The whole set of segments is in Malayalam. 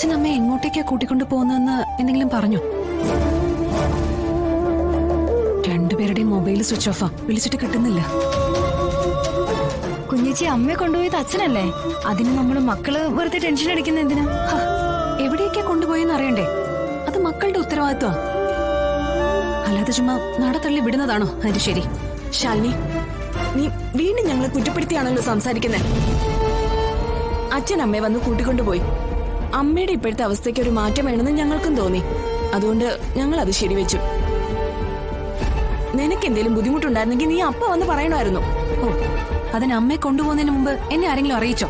അച്ഛനമ്മയെ എങ്ങോട്ടേക്കാ കൂട്ടിക്കൊണ്ടു പോകുന്നതെന്ന് എന്തെങ്കിലും പറഞ്ഞു? രണ്ടുപേരുടെയും മൊബൈൽ സ്വിച്ച് ഓഫാ, വിളിച്ചിട്ട് കിട്ടുന്നില്ല. കുഞ്ഞേച്ചി അമ്മയെ കൊണ്ടുപോയത് അച്ഛനല്ലേ? അതിന് നമ്മള് മക്കള് വെറുതെ ടെൻഷൻ അടിക്കുന്ന എന്തിനാ? എവിടെയൊക്കെ കൊണ്ടുപോയെന്ന് അറിയണ്ടേ? അത് മക്കളുടെ ഉത്തരവാദിത്വം. അല്ലാതെ ചുമ്മാ നടത്തള്ളി വിടുന്നതാണോ അത് ശരി? ശാലിനി, നീ വീണ്ടും ഞങ്ങളെ കുറ്റപ്പെടുത്തിയാണല്ലോ സംസാരിക്കുന്നത്. അച്ഛൻ അമ്മയെ വന്ന് കൂട്ടിക്കൊണ്ടുപോയി. അമ്മയുടെ ഇപ്പോഴത്തെ അവസ്ഥയ്ക്ക് ഒരു മാറ്റം വേണമെന്ന് ഞങ്ങൾക്കും തോന്നി. അതുകൊണ്ട് ഞങ്ങൾ അത് ശരിവെച്ചു. നിനക്ക് എന്തെങ്കിലും ബുദ്ധിമുട്ടുണ്ടായിരുന്നെങ്കിൽ നീ അപ്പ വന്ന് പറയണമായിരുന്നു. ഓ, അതിന് അമ്മയെ കൊണ്ടുപോകുന്നതിന് മുമ്പ് എന്നെ ആരെങ്കിലും അറിയിച്ചോ?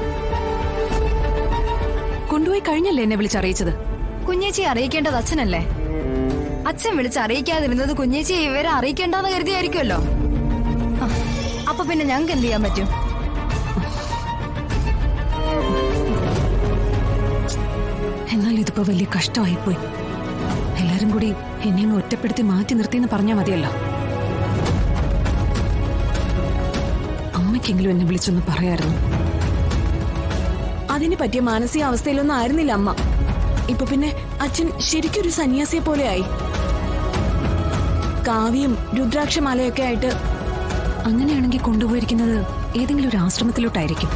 കൊണ്ടുപോയി കഴിഞ്ഞല്ലേ എന്നെ വിളിച്ചറിയിച്ചത്? കുഞ്ഞേച്ചി അറിയിക്കേണ്ടത് അച്ഛനല്ലേ? അച്ഛൻ വിളിച്ചറിയിക്കാതിരുന്നത് കുഞ്ഞേച്ചി ഇവരെ അറിയിക്കേണ്ടെന്ന് കരുതിയായിരിക്കുമല്ലോ. അപ്പൊ പിന്നെ ഞങ്ങൾക്ക് എന്ത് ചെയ്യാൻ പറ്റും? എന്നാൽ ഇതിപ്പോ വലിയ കഷ്ടമായിപ്പോയി. എല്ലാരും കൂടി എന്നെ അങ്ങ് ഒറ്റപ്പെടുത്തി മാറ്റി നിർത്തിയെന്ന് പറഞ്ഞാൽ മതിയല്ലോ. അമ്മയ്ക്കെങ്കിലും എന്നെ വിളിച്ചൊന്ന് പറയായിരുന്നു. അതിന് പറ്റിയ മാനസികാവസ്ഥയിലൊന്നും ആയിരുന്നില്ല അമ്മ. ഇപ്പൊ പിന്നെ അച്ഛൻ ശരിക്കൊരു സന്യാസിയെ പോലെയായി. കാവ്യം രുദ്രാക്ഷമാലയൊക്കെ ആയിട്ട്. അങ്ങനെയാണെങ്കിൽ കൊണ്ടുപോയിരിക്കുന്നത് ഏതെങ്കിലും ഒരു ആശ്രമത്തിലോട്ടായിരിക്കും,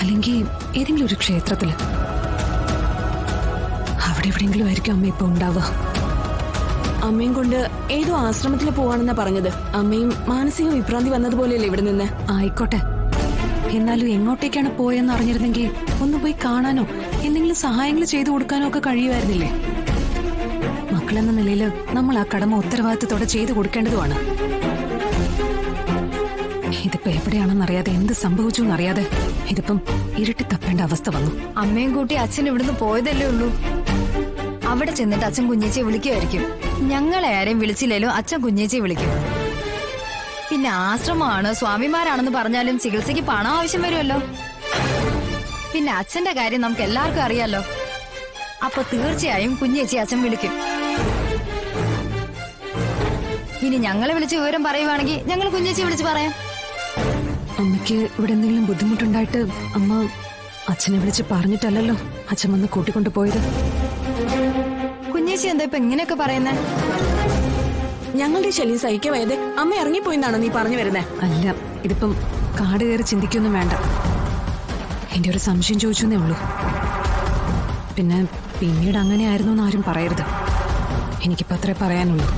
അല്ലെങ്കിൽ ഏതെങ്കിലും ഒരു ക്ഷേത്രത്തില്. അവിടെ എവിടെയെങ്കിലും ആയിരിക്കും അമ്മ ഇപ്പൊ ഉണ്ടാവുക. അമ്മയും കൊണ്ട് ഏതോ ആശ്രമത്തിൽ പോവാണെന്നാ പറഞ്ഞത്. അമ്മയും മാനസിക വിഭ്രാന്തി വന്നതുപോലെയല്ലേ ഇവിടെ നിന്ന്. ആയിക്കോട്ടെ, എന്നാലും എങ്ങോട്ടേക്കാണ് പോയെന്ന് അറിഞ്ഞിരുന്നെങ്കിൽ ഒന്ന് പോയി കാണാനോ എന്തെങ്കിലും സഹായങ്ങൾ ചെയ്തു കൊടുക്കാനോ ഒക്കെ കഴിയുമായിരുന്നില്ലേ? മക്കളെന്ന നിലയിൽ നമ്മൾ ആ കടമ ഉത്തരവാദിത്തത്തോടെ ചെയ്തു കൊടുക്കേണ്ടതുമാണ്. ഇതിപ്പോ എവിടെയാണെന്നറിയാതെ എന്ത് സംഭവിച്ചു എന്നറിയാതെ ഇതിപ്പം ഇരുട്ടി തപ്പേണ്ട അവസ്ഥ വന്നു. അമ്മയും കൂട്ടി അച്ഛൻ ഇവിടുന്ന് പോയതല്ലേ ഉള്ളൂ. അവിടെ ചെന്നിട്ട് അച്ഛൻ കുഞ്ഞേച്ചിയെ വിളിക്കുമായിരിക്കും. ഞങ്ങളെ ആരെയും വിളിച്ചില്ലേലും അച്ഛൻ കുഞ്ഞേച്ചിയെ വിളിക്കും. പിന്നെ ആശ്രമമാണ്, സ്വാമിമാരാണെന്ന് പറഞ്ഞാലും ചികിത്സയ്ക്ക് പണം ആവശ്യം വരുമല്ലോ. പിന്നെ അച്ഛന്റെ കാര്യം നമുക്ക് എല്ലാവർക്കും അറിയാലോ. അപ്പൊ തീർച്ചയായും കുഞ്ഞേച്ചി അച്ഛൻ വിളിക്കും. ഇനി ഞങ്ങളെ വിളിച്ച് വിവരം പറയുവാണെങ്കിൽ ഞങ്ങൾ കുഞ്ഞേച്ചി വിളിച്ച് പറയാം. അമ്മയ്ക്ക് ഇവിടെ എന്തെങ്കിലും ബുദ്ധിമുട്ടുണ്ടായിട്ട് അമ്മ അച്ഛനെ വിളിച്ച് പറഞ്ഞിട്ടല്ലല്ലോ അച്ഛൻ വന്ന് കൂട്ടിക്കൊണ്ടു പോയത്. കുഞ്ഞേച്ചി എന്താ ഇപ്പൊ ഇങ്ങനെയൊക്കെ പറയുന്നേ? ഞങ്ങളുടെ ശല്യം സഹിക്കവയത് അമ്മ ഇറങ്ങിപ്പോയിന്നാണോ നീ പറഞ്ഞു വരുന്നത്? അല്ല, ഇതിപ്പം കാട് കയറി ചിന്തിക്കൊന്നും വേണ്ട. എന്റെ ഒരു സംശയം ചോദിച്ചെന്നേ ഉള്ളൂ. പിന്നെ പിന്നീട് അങ്ങനെ ആയിരുന്നു എന്ന് ആരും പറയരുത്. എനിക്കിപ്പോ അത്രേ പറയാനുള്ളൂ.